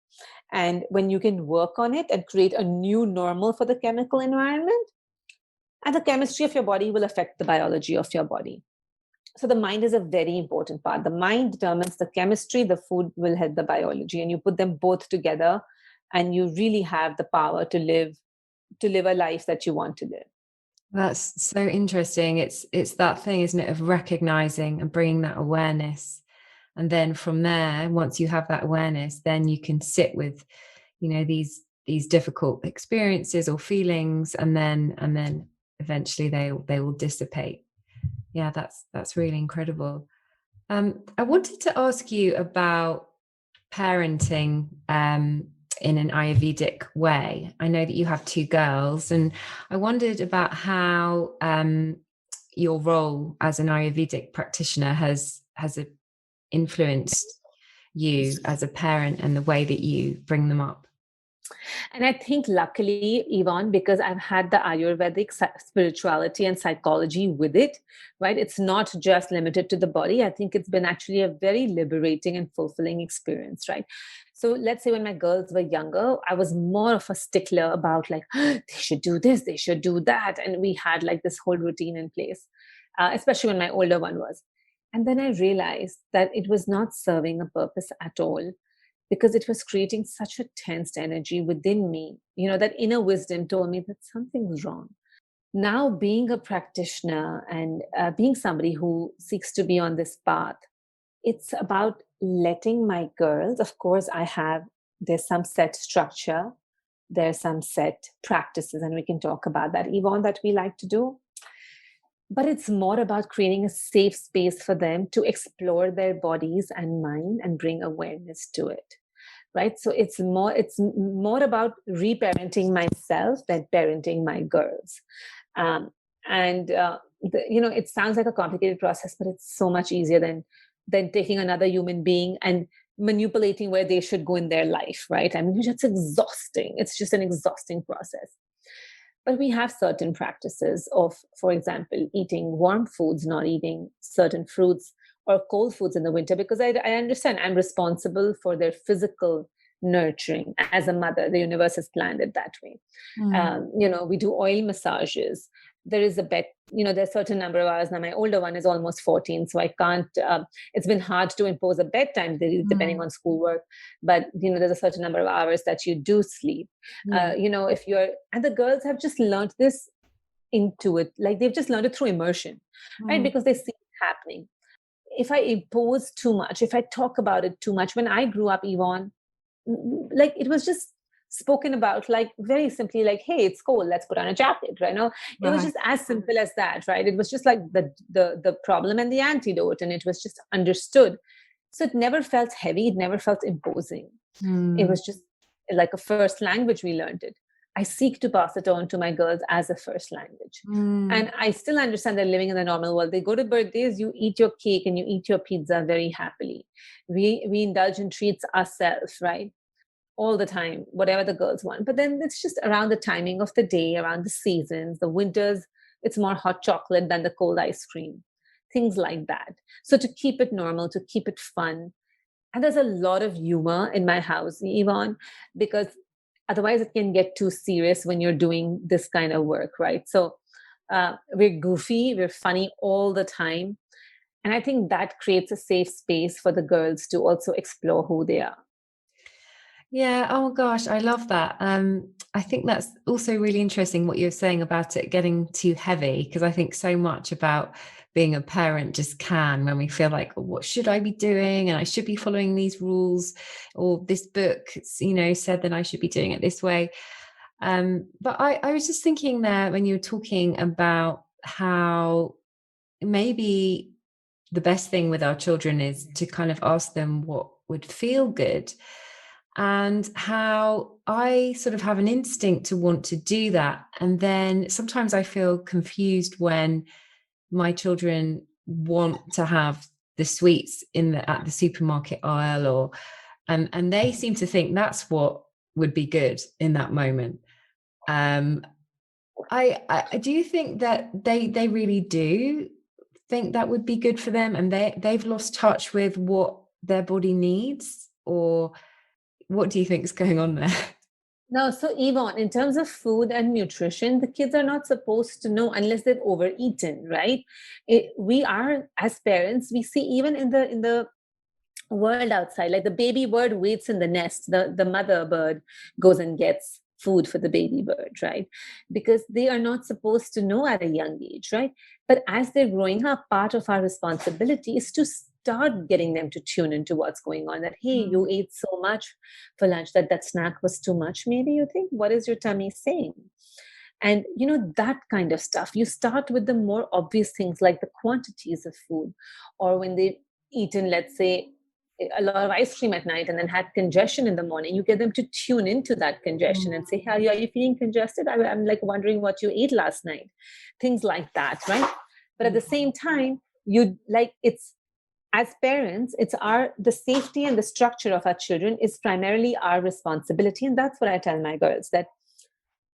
And when you can work on it and create a new normal for the chemical environment, and the chemistry of your body will affect the biology of your body. So the mind is a very important part. The mind determines the chemistry, the food will help the biology, and you put them both together and you really have the power to live a life that you want to live. That's so interesting. It's that thing, isn't it, of recognizing and bringing that awareness. And then from there, once you have that awareness, then you can sit with, these difficult experiences or feelings, and then eventually they will dissipate. Yeah, that's really incredible. I wanted to ask you about parenting in an Ayurvedic way. I know that you have two girls, and I wondered about how your role as an Ayurvedic practitioner has influenced you as a parent and the way that you bring them up. And I think luckily, Yvonne, because I've had the Ayurvedic spirituality and psychology with it, right? It's not just limited to the body. I think it's been actually a very liberating and fulfilling experience, right? So let's say when my girls were younger, I was more of a stickler about like, they should do this, they should do that. And we had like this whole routine in place, especially when my older one was. And then I realized that it was not serving a purpose at all. because it was creating such a tensed energy within me. That inner wisdom told me that something's wrong. Now, being a practitioner and being somebody who seeks to be on this path, it's about letting my girls, of course, there's some set structure, there's some set practices, and we can talk about that, Yvonne, that we like to do. But it's more about creating a safe space for them to explore their bodies and mind and bring awareness to it. Right. So it's more about reparenting myself than parenting my girls. Um, and it sounds like a complicated process, but it's so much easier than taking another human being and manipulating where they should go in their life. Right. I mean, it's exhausting. It's just an exhausting process. But we have certain practices of, for example, eating warm foods, not eating certain fruits or cold foods in the winter, because I understand I'm responsible for their physical nurturing as a mother. The universe has planned it that way. Mm. We do oil massages. There is a bed, there's a certain number of hours. Now, my older one is almost 14, so I can't, it's been hard to impose a bedtime depending Mm. on schoolwork. But, there's a certain number of hours that you do sleep. Yeah. If you're, and the girls have just learned this into it, like they've just learned it through immersion, right? Mm. Because they see it happening. If I impose too much, if I talk about it too much, when I grew up, Yvonne, like it was just spoken about like very simply, like, hey, it's cold, let's put on a jacket, right? No, it was Right. just as simple as that, right? It was just like the problem and the antidote, and it was just understood. So it never felt heavy, it never felt imposing. It Mm. was just like a first language. We learned it. I seek to pass it on to my girls as a first language. Mm. And I still understand they're living in the normal world. They go to birthdays, you eat your cake and you eat your pizza very happily. We indulge in treats ourselves, right? All the time, whatever the girls want. But then it's just around the timing of the day, around the seasons. The winters, it's more hot chocolate than the cold ice cream, things like that. So to keep it normal, to keep it fun. And there's a lot of humor in my house, Yvonne, because otherwise it can get too serious when you're doing this kind of work, right? So we're goofy, we're funny all the time. And I think that creates a safe space for the girls to also explore who they are. Yeah. Oh gosh, I love that. I think that's also really interesting what you're saying about it getting too heavy, because I think so much about being a parent just can, when we feel like, "Oh, what should I be doing? And I should be following these rules, or this book, said that I should be doing it this way." But I was just thinking there when you were talking about how maybe the best thing with our children is to kind of ask them what would feel good, and how I sort of have an instinct to want to do that. And then sometimes I feel confused when my children want to have the sweets at the supermarket aisle, or and they seem to think that's what would be good in that moment. Um, I do you think that they really do think that would be good for them, and they've lost touch with what their body needs, or what do you think is going on there? No, so Yvonne, in terms of food and nutrition, the kids are not supposed to know unless they've overeaten, right? We are, as parents, we see even in the world outside, like the baby bird waits in the nest, the mother bird goes and gets food for the baby bird, right? Because they are not supposed to know at a young age, right? But as they're growing up, part of our responsibility is to start getting them to tune into what's going on, that hey, Mm, you ate so much for lunch that that snack was too much, maybe, you think, what is your tummy saying? And that kind of stuff. You start with the more obvious things like the quantities of food, or when they've eaten, let's say, a lot of ice cream at night and then had congestion in the morning, you get them to tune into that congestion and say, hey, are you feeling congested? I'm like wondering what you ate last night, things like that, right? But at the mm, same time, you like it's, as parents, it's our, the safety and the structure of our children is primarily our responsibility. And that's what I tell my girls, that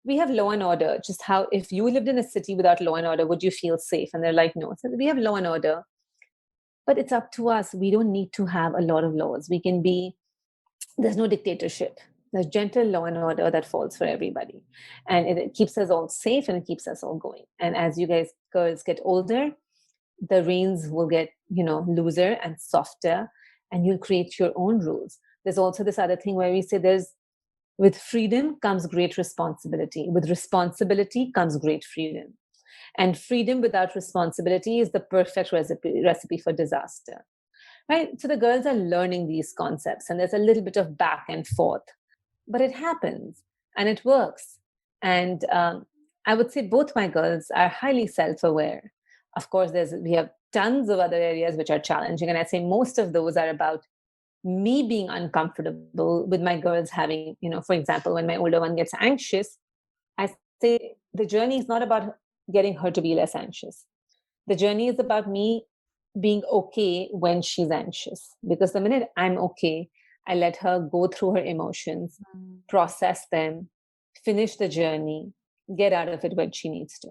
we have law and order. Just how, if you lived in a city without law and order, would you feel safe? And they're like, no. So we have law and order, but it's up to us. We don't need to have a lot of laws. We can be, there's no dictatorship. There's gentle law and order that falls for everybody. And it keeps us all safe and it keeps us all going. And as you guys, girls, get older, the reins will get, looser and softer, and you'll create your own rules. There's also this other thing where we say with freedom comes great responsibility. With responsibility comes great freedom. And freedom without responsibility is the perfect recipe for disaster. Right? So the girls are learning these concepts, and there's a little bit of back and forth, but it happens and it works. And I would say both my girls are highly self-aware. Of course, we have tons of other areas which are challenging, and I say most of those are about me being uncomfortable with my girls having, for example, when my older one gets anxious, I say the journey is not about getting her to be less anxious. The journey is about me being okay when she's anxious. Because the minute I'm okay, I let her go through her emotions, Mm. process them, finish the journey, get out of it when she needs to.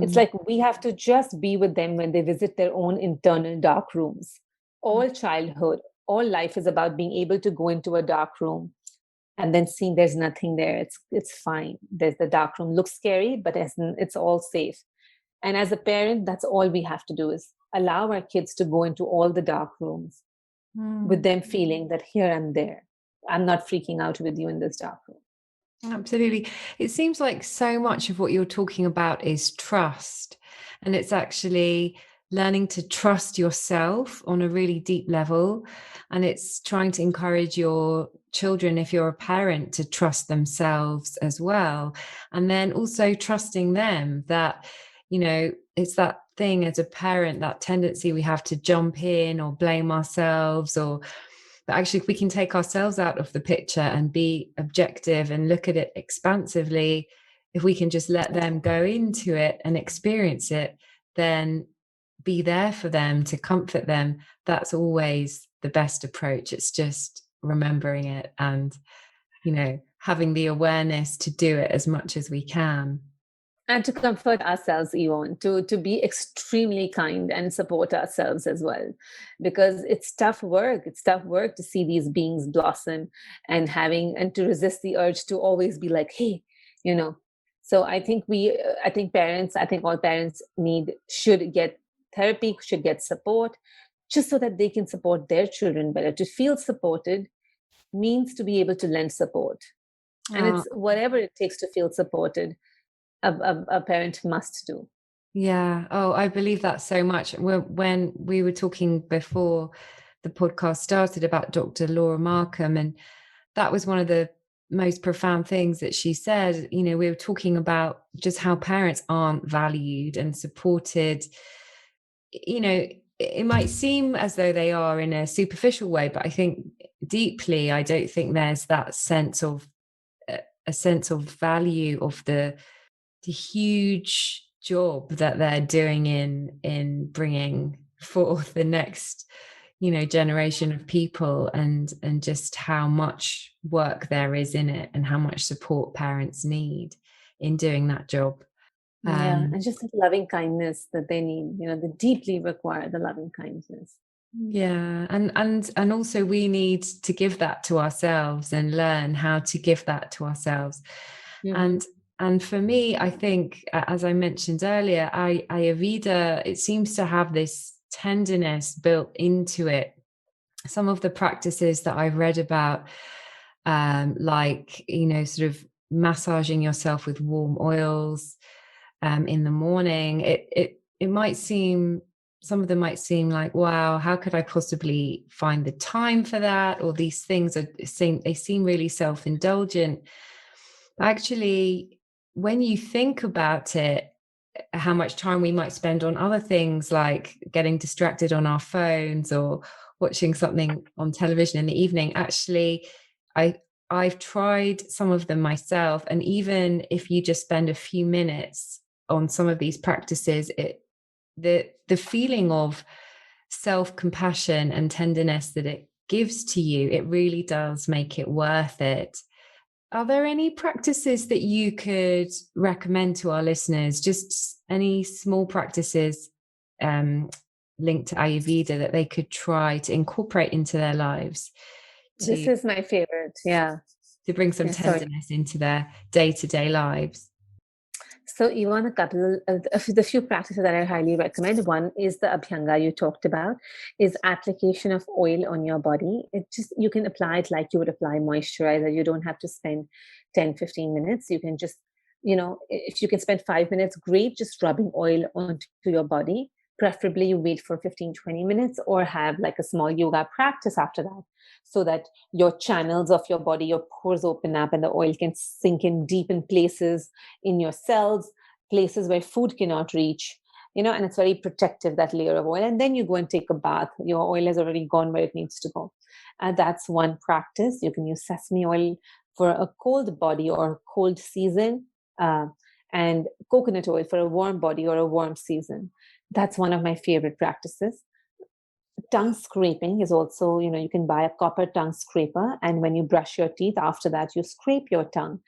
It's Mm. like we have to just be with them when they visit their own internal dark rooms. All childhood, all life is about being able to go into a dark room and then seeing there's nothing there. It's fine. There's the dark room looks scary, but it's all safe. And as a parent, that's all we have to do is allow our kids to go into all the dark rooms with Mm. them feeling that here I'm there. I'm not freaking out with you in this dark room. Absolutely. It seems like so much of what you're talking about is trust. And it's actually learning to trust yourself on a really deep level. And it's trying to encourage your children, if you're a parent, to trust themselves as well. And then also trusting them that, it's that thing as a parent, that tendency we have to jump in or blame ourselves but actually, if we can take ourselves out of the picture and be objective and look at it expansively, if we can just let them go into it and experience it, then be there for them to comfort them. That's always the best approach. It's just remembering it and, having the awareness to do it as much as we can. And to comfort ourselves, Yvonne, to be extremely kind and support ourselves as well, because it's tough work. It's tough work to see these beings blossom and to resist the urge to always be like, hey, you know. So I think parents, I think all parents should get therapy, should get support, just so that they can support their children better. To feel supported means to be able to lend support, and Oh, it's whatever it takes to feel supported a parent must do. yeah. Oh, I believe that so much. When we were talking before the podcast started about Dr. Laura Markham, and that was one of the most profound things that she said. We were talking about just how parents aren't valued and supported. It might seem as though they are in a superficial way, but I think deeply, I don't think there's that sense of a sense of value of the huge job that they're doing in bringing forth the next generation of people, and just how much work there is in it and how much support parents need in doing that job. Yeah, um and just the loving kindness that they need, they deeply require the loving kindness. yeah, and also we need to give that to ourselves and learn how to give that to ourselves. Hmm. And for me, I think, as I mentioned earlier, Ayurveda, it seems to have this tenderness built into it. Some of the practices that I've read about, like, sort of massaging yourself with warm oils in the morning, it might seem, some of them might seem like, wow, how could I possibly find the time for that? Or these things they seem really self-indulgent. Actually, when you think about it, how much time we might spend on other things like getting distracted on our phones or watching something on television in the evening, actually, I I've tried some of them myself. And even if you just spend a few minutes on some of these practices, the feeling of self-compassion and tenderness that it gives to you, it really does make it worth it. Are there any practices that you could recommend to our listeners? Just any small practices um, linked to Ayurveda that they could try to incorporate into their lives This to is my favorite. Yeah. bring some Yeah. Sorry. tenderness into their day-to-day lives? So, Yvonne, the few practices that I highly recommend. One is the Abhyanga you talked about, is application of oil on your body. It just, you can apply it like you would apply moisturizer. You don't have to spend 10-15 minutes. You can just, if you can spend 5 minutes, great, just rubbing oil onto your body. Preferably you wait for 15-20 minutes or have like a small yoga practice after that, so that your channels of your body, your pores open up and the oil can sink in deep in places in your cells, places where food cannot reach, and it's very protective, that layer of oil. And then you go and take a bath. Your oil has already gone where it needs to go. And that's one practice. You can use sesame oil for a cold body or a cold season, uh, and coconut oil for a warm body or a warm season. That's one of my favorite practices. Tongue scraping is also, you can buy a copper tongue scraper, and when you brush your teeth, after that, you scrape your tongue.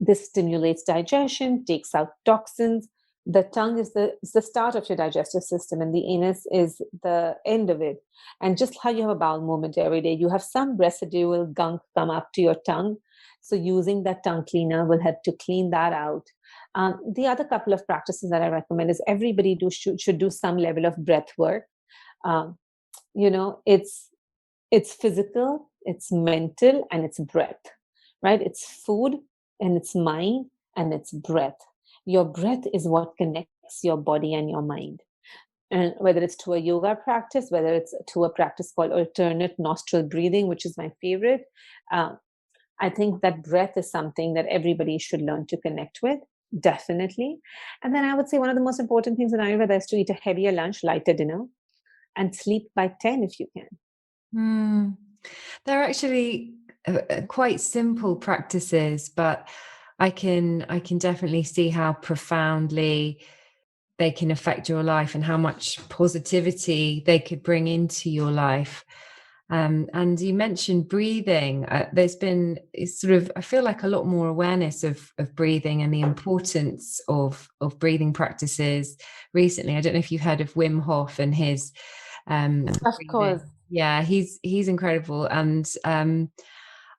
This stimulates digestion, takes out toxins. The tongue is the start of your digestive system, and the anus is the end of it. And just how you have a bowel movement every day, you have some residual gunk come up to your tongue. So using that tongue cleaner will help to clean that out. The other couple of practices that I recommend is everybody should do some level of breath work. Um, it's physical, it's mental, and it's breath, right? It's food and it's mind and it's breath. Your breath is what connects your body and your mind. And whether it's to a yoga practice, whether it's to a practice called alternate nostril breathing, which is my favorite, uh, I think that breath is something that everybody should learn to connect with, definitely. And then I would say one of the most important things in Ayurveda is to eat a heavier lunch, lighter dinner, and sleep by 10 if you can. Mm. They're actually quite simple practices, but I can definitely see how profoundly they can affect your life and how much positivity they could bring into your life. And you mentioned breathing. There's been sort of, I feel like, a lot more awareness of breathing and the importance of breathing practices recently. I don't know if you've heard of Wim Hof and his Of course. breathing. Yeah, he's incredible. And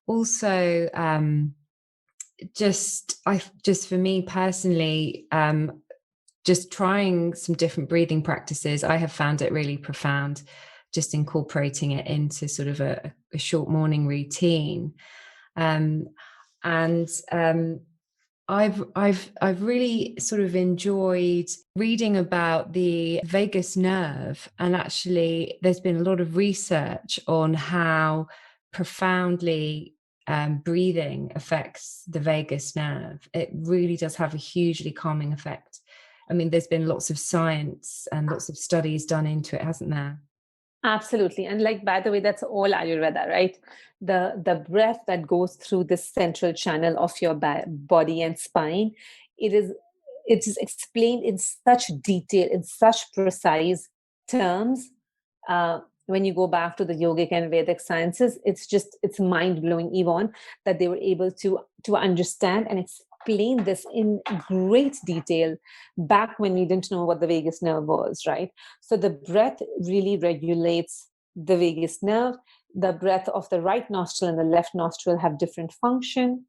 also, just for me personally, just trying some different breathing practices, I have found it really profound, just incorporating it into sort of a short morning routine. Um, and I've really sort of enjoyed reading about the vagus nerve, and actually there's been a lot of research on how profoundly breathing affects the vagus nerve. It really does have a hugely calming effect. I mean, there's been lots of science and lots of studies done into it, hasn't there? Absolutely. And like, by the way, that's all Ayurveda, right? The breath that goes through this central channel of your body and spine, it is it is explained in such detail, in such precise terms. When you go back to the yogic and Vedic sciences, it's mind blowing, Yvonne, that they were able to understand and explain this in great detail back when we didn't know what the vagus nerve was, right? So the breath really regulates the vagus nerve. The breath of the right nostril and the left nostril have different function.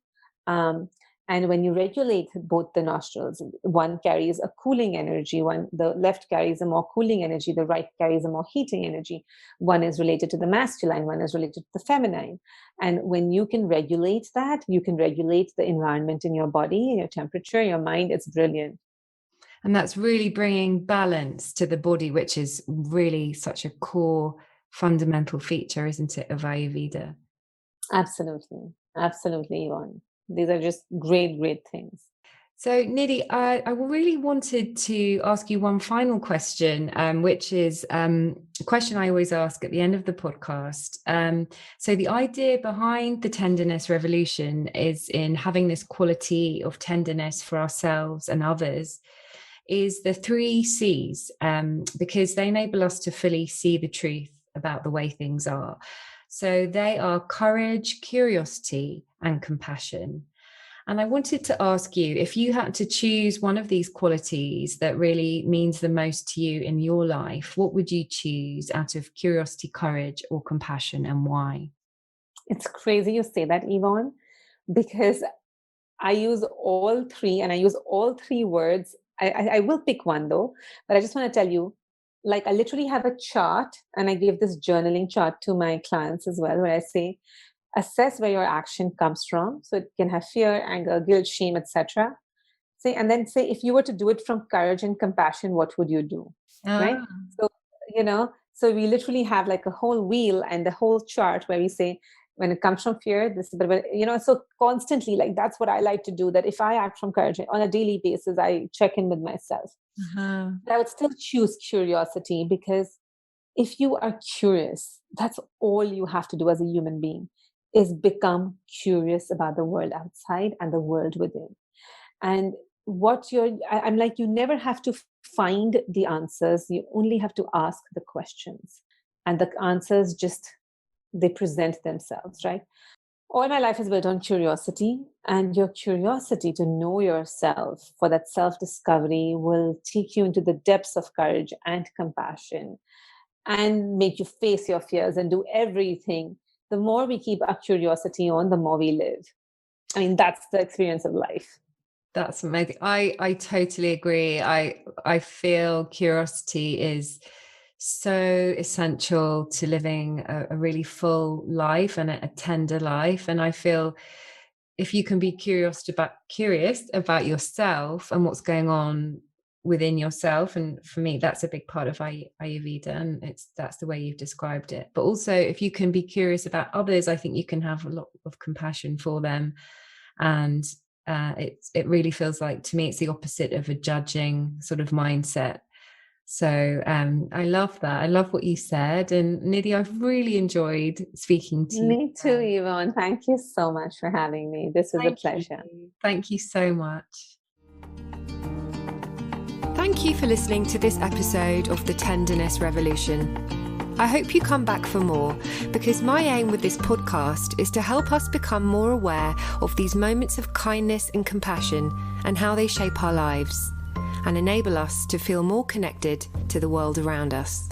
Um, and when you regulate both the nostrils, one carries a cooling energy, the left carries a more cooling energy, the right carries a more heating energy. One is related to the masculine, one is related to the feminine. And when you can regulate that, you can regulate the environment in your body, your temperature, your mind. It's brilliant. And that's really bringing balance to the body, which is really such a core fundamental feature, isn't it, of Ayurveda? Absolutely. Absolutely, Yvonne. These are just great, great things. So, Nidhi, I really wanted to ask you one final question, which is a question I always ask at the end of the podcast. So, the idea behind the tenderness revolution is in having this quality of tenderness for ourselves and others, is the three C's, because they enable us to fully see the truth about the way things are. So, they are courage, curiosity, and compassion. And I wanted to ask you, if you had to choose one of these qualities that really means the most to you in your life, what would you choose out of curiosity, courage, or compassion, and why? It's crazy you say that, Yvonne, because I use all three, and I use all three words. I will pick one though, but I just want to tell you, like, I literally have a chart, and I give this journaling chart to my clients as well, where I say, assess where your action comes from. So it can have fear, anger, guilt, shame, etc. Say, and then say, if you were to do it from courage and compassion, what would you do? Right? Ah, So, so we literally have like a whole wheel and the whole chart where we say, when it comes from fear, this, but so constantly, like, that's what I like to do. That if I act from courage on a daily basis, I check in with myself. uh-huh. But I would still choose curiosity, because if you are curious, that's all you have to do as a human being, is become curious about the world outside and the world within. And I'm like, you never have to find the answers. You only have to ask the questions, and the answers just, they present themselves, right? All my life is built on curiosity, and your curiosity to know yourself, for that self discovery, will take you into the depths of courage and compassion, and make you face your fears and do everything. The more we keep our curiosity on, the more we live. I mean, that's the experience of life. That's amazing. I totally agree. I feel curiosity is so essential to living a really full life and a tender life. And I feel if you can be curious about yourself and what's going on within yourself, and for me that's a big part of Ayurveda, and that's the way you've described it. But also, if you can be curious about others, I think you can have a lot of compassion for them. And it really feels like, to me, it's the opposite of a judging sort of mindset. So I love that. I love what you said. And Nidhi, I've really enjoyed speaking to you. Me too, Yvonne. Thank you so much for having me. This was a Thank pleasure. you. Thank you so much. Thank you for listening to this episode of the Tenderness Revolution. I hope you come back for more, because my aim with this podcast is to help us become more aware of these moments of kindness and compassion and how they shape our lives, and enable us to feel more connected to the world around us.